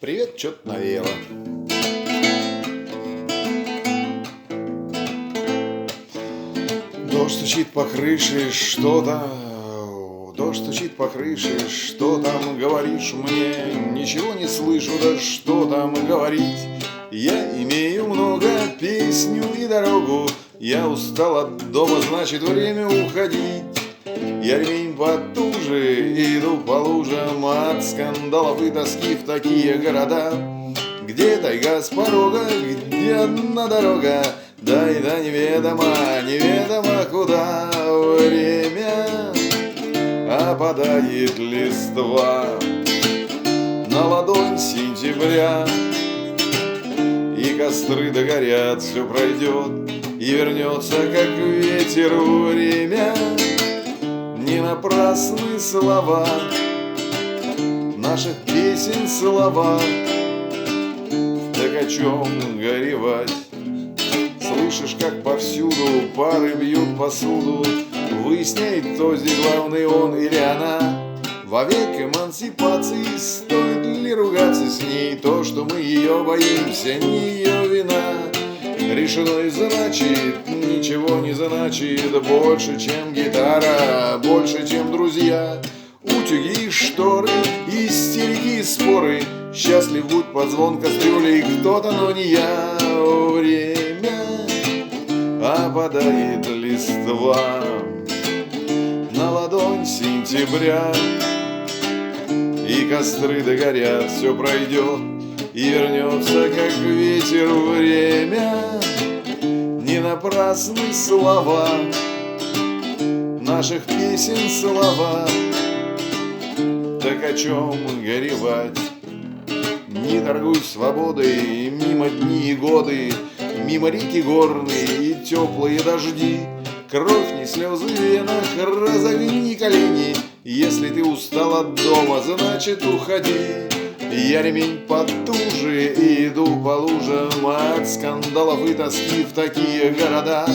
Привет, что-то навеяло. Дождь стучит по крыше, что-то. Дождь стучит по крыше, что там говоришь мне? Ничего не слышу, да что там говорить? Я имею много песню и дорогу. Я устал от дома, значит время уходить. Я ремень потуже, иду по лужам от скандалов и тоски в такие города, где тайга с порога, где одна дорога, да и да неведомо, неведомо куда. Время опадает листва на ладонь сентября, и костры догорят, все пройдет и вернется, как ветер. Время не напрасны слова наших песен, слова. Так о чем горевать? Слышишь, как повсюду пары бьют посуду. Выясняет, кто здесь главный, он или она. Вовек эмансипации, стоит ли ругаться с ней? То, что мы ее боимся, не ее вина. Решено и значит, ничего не значит. Больше, чем гитара, больше, чем друзья. Утюги и шторы, истерики и споры. Счастлив будь под звон кастрюлей кто-то, но не я. Время опадает листва на ладонь сентября, и костры догорят, все пройдет и вернется, как ветер. Время не напрасны слова наших песен, слова. Так о чем горевать? Не торгуй свободой, мимо дни и годы, мимо реки горные и теплые дожди. Кровь не слезы в венах, разогни колени. Если ты устал от дома, значит уходи. Я ремень потуже и иду по лужам от скандалов и тоски в такие города,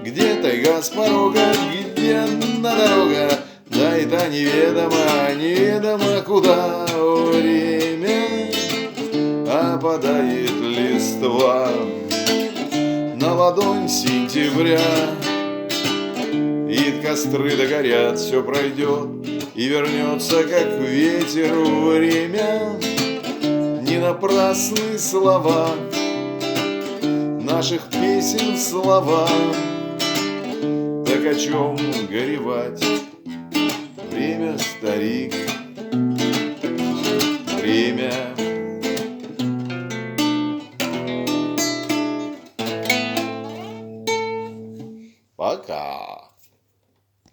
где тайга с порога, где одна дорога, да и та неведомо, неведомо куда. Время опадает листва на ладонь сентября, и костры догорят, все пройдет и вернется, как ветер. Время не напрасны слова наших песен, слова. Так о чем горевать? Время, старик, время. Пока.